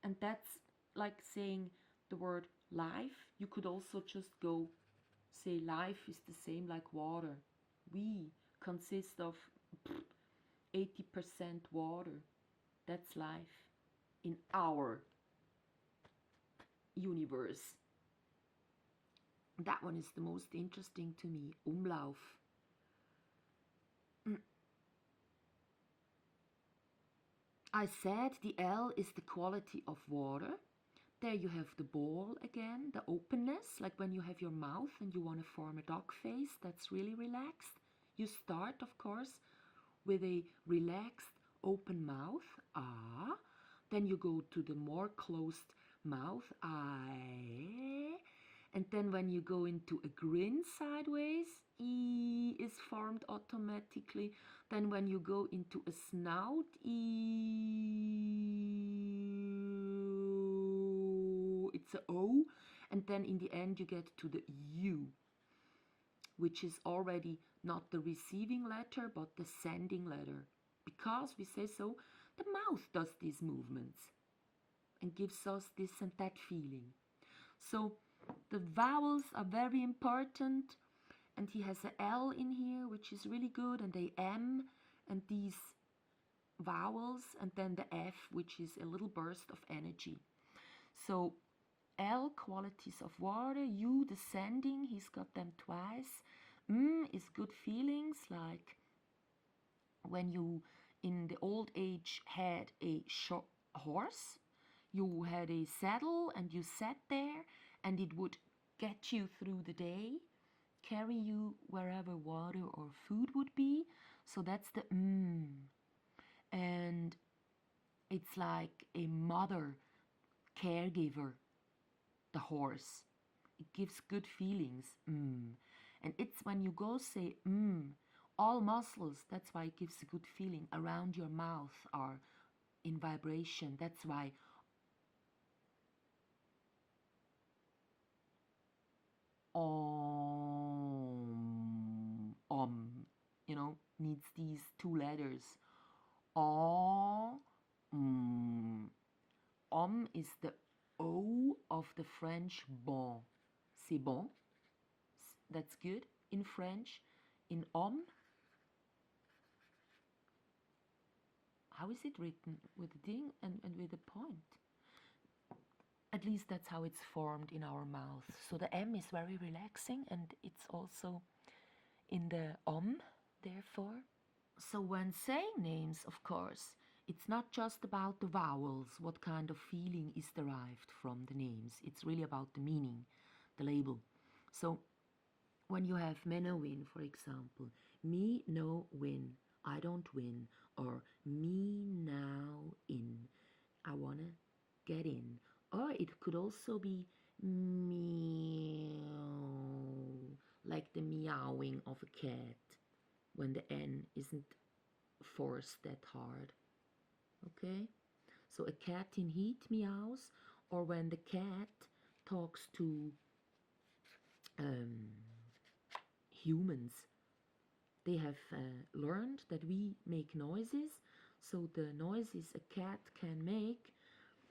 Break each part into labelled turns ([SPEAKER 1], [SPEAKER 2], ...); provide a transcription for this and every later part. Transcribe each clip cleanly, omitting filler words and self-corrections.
[SPEAKER 1] And that's like saying the word life. You could also just go say life is the same like water. We consist of 80% water. That's life in our universe. That one is the most interesting to me. Umlauf. I said the L is the quality of water. There you have the ball again, the openness, like when you have your mouth and you want to form a dog face, that's really relaxed. You start, of course, with a relaxed, open mouth, ah. Then you go to the more closed mouth, I. And then when you go into a grin sideways, E is formed automatically. Then when you go into a snout, E, it's a O. And then in the end you get to the U, which is already not the receiving letter, but the sending letter. Because we say so, the mouth does these movements and gives us this and that feeling. So the vowels are very important, and he has a L in here, which is really good, and a M, and these vowels, and then the F, which is a little burst of energy. So L, qualities of water, U, descending, he's got them twice. Is good feelings, like when you in the old age had a horse, you had a saddle and you sat there and it would get you through the day, carry you wherever water or food would be. So that's the and it's like a mother caregiver, the horse. It gives good feelings, and it's when you go say all muscles, that's why it gives a good feeling, around your mouth are in vibration. That's why needs these two letters. Om. Is the O of the French bon. C'est bon. That's good in French. In Om, how is it written? With a ding and with a point. At least that's how it's formed in our mouth. So the M is very relaxing, and it's also in the Om, therefore. So when saying names, of course, it's not just about the vowels, what kind of feeling is derived from the names. It's really about the meaning, the label. So when you have me no win, for example, me no win, I don't win, or me now in, I wanna get in. Or it could also be meow, like the meowing of a cat when the N isn't forced that hard. Okay? So a cat in heat meows, or when the cat talks to humans. They have learned that we make noises, so the noises a cat can make,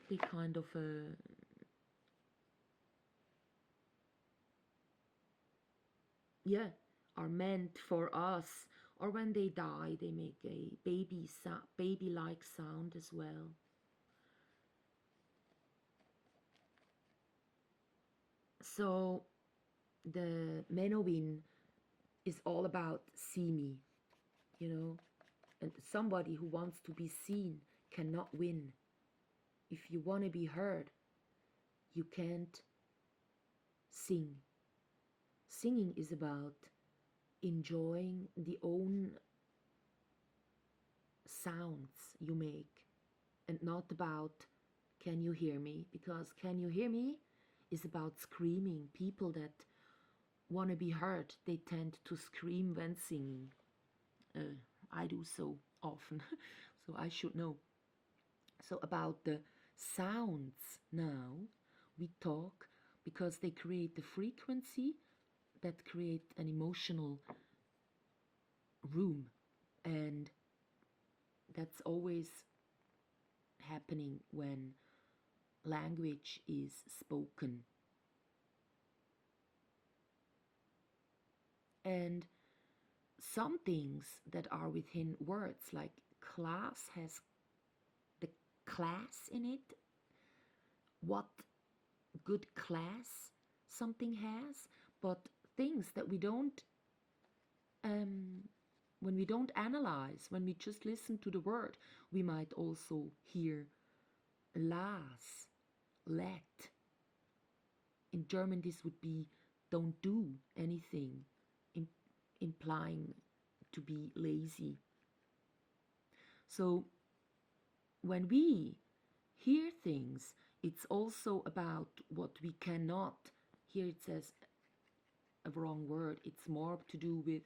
[SPEAKER 1] they kind of are meant for us. Or when they die, they make a baby-like sound as well. So the Menowin is all about see me, and somebody who wants to be seen cannot win. If you want to be heard, you can't sing. Singing is about enjoying the own sounds you make, and not about can you hear me, because can you hear me is about screaming. People that want to be heard, they tend to scream when singing. I do so often, so I should know. So about the sounds now, we talk because they create the frequency that create an emotional room, and that's always happening when language is spoken. And some things that are within words, like class has the class in it, what good class something has, but things that we don't, when we don't analyze, when we just listen to the word, we might also hear las, let. In German, this would be don't do anything, implying to be lazy. So when we hear things, it's also about what we cannot. Here it says a wrong word. It's more to do with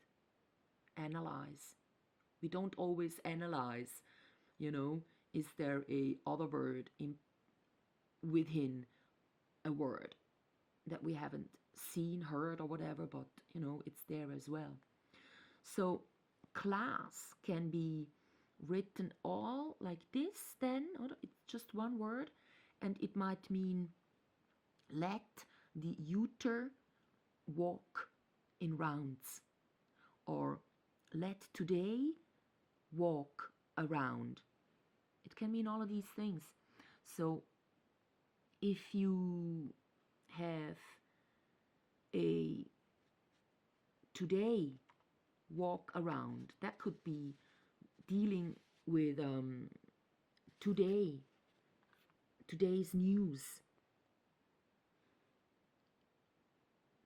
[SPEAKER 1] analyze. We don't always analyze, is there a other word within a word that we haven't seen, heard, or whatever, but it's there as well. So class can be written all like this, then it's just one word, and it might mean let the Heuter walk in rounds, or let today walk around. It can mean all of these things. So if you have a today walk around, that could be dealing with today's news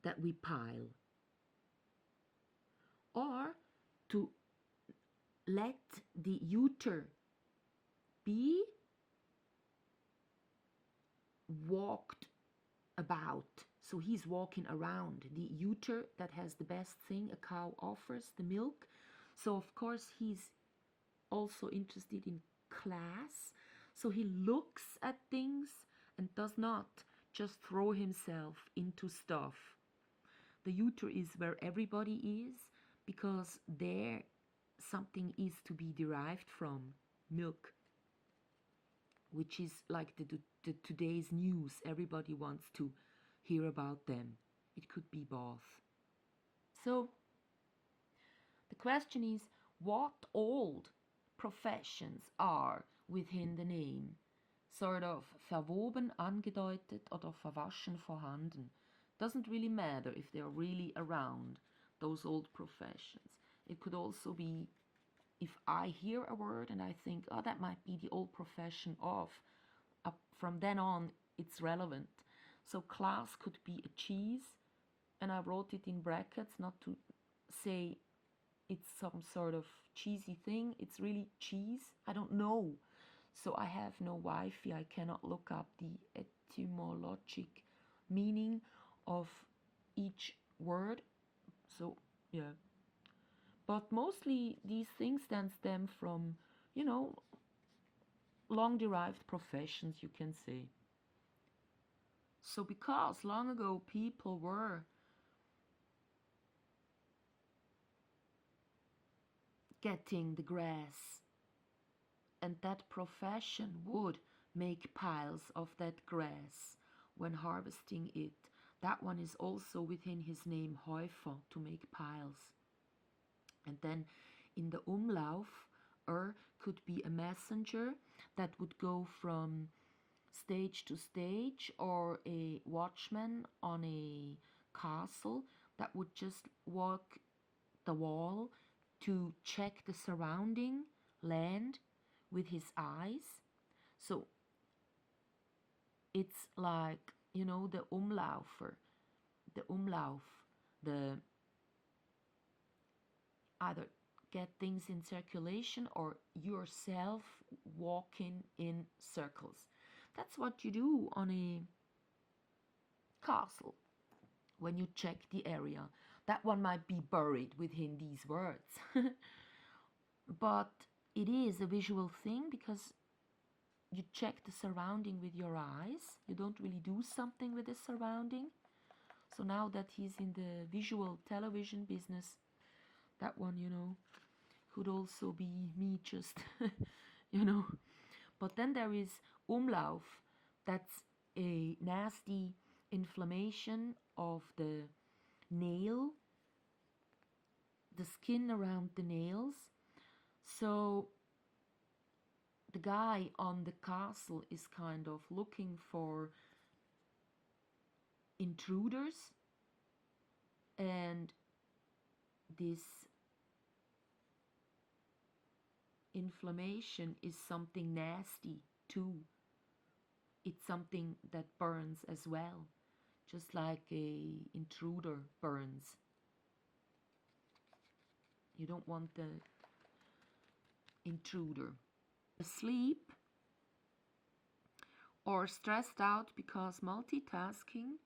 [SPEAKER 1] that we pile, or to let the Heuter be walked about. So he's walking around. The Heuter that has the best thing a cow offers, the milk. So of course he's also interested in class. So he looks at things and does not just throw himself into stuff. The Heuter is where everybody is, because there something is to be derived from, milk, which is like the today's news. Everybody wants to hear about them. It could be both. So the question is, what old professions are within the name sort of verwoben, angedeutet oder verwaschen vorhanden? Doesn't really matter if they're really around, those old professions. It could also be if I hear a word and I think, oh, that might be the old profession of, from then on it's relevant. So class could be a cheese, and I wrote it in brackets not to say it's some sort of cheesy thing. It's really cheese. I don't know. So I have no Wi-Fi. I cannot look up the etymologic meaning of each word. So, yeah. But mostly these things then stem from, long derived professions, you can say. So because long ago people were getting the grass, and that profession would make piles of that grass when harvesting it. That one is also within his name Heufer, to make piles. And then in the Umlauf, could be a messenger that would go from stage to stage, or a watchman on a castle that would just walk the wall to check the surrounding land with his eyes. So it's like, the Umlaufer, the Umlauf, the either get things in circulation or yourself walking in circles. That's what you do on a castle when you check the area. That one might be buried within these words. But it is a visual thing, because you check the surrounding with your eyes. You don't really do something with the surrounding. So now that he's in the visual television business, that one, could also be me just, But then there is Umlauf, That's a nasty inflammation of the nail, the skin around the nails. So the guy on the castle is kind of looking for intruders, and this inflammation is something nasty too. It's something that burns as well, just like a intruder burns. You don't want the intruder. Asleep or stressed out because multitasking,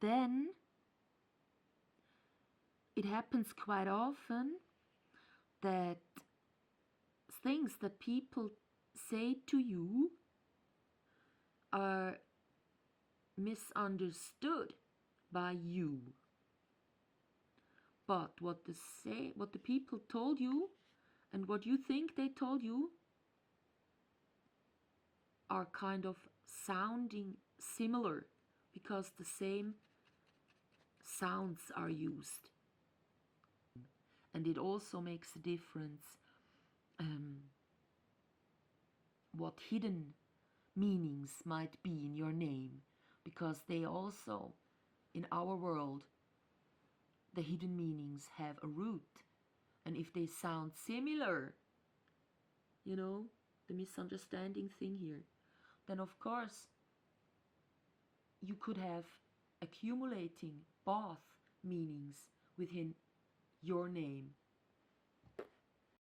[SPEAKER 1] then it happens quite often that things that people say to you are misunderstood by you. But what the people told you and what you think they told you are kind of sounding similar because the same sounds are used. And it also makes a difference what hidden meanings might be in your name, because they also, in our world, the hidden meanings have a root. And if they sound similar, you know, the misunderstanding thing here, then of course you could have accumulating both meanings within your name.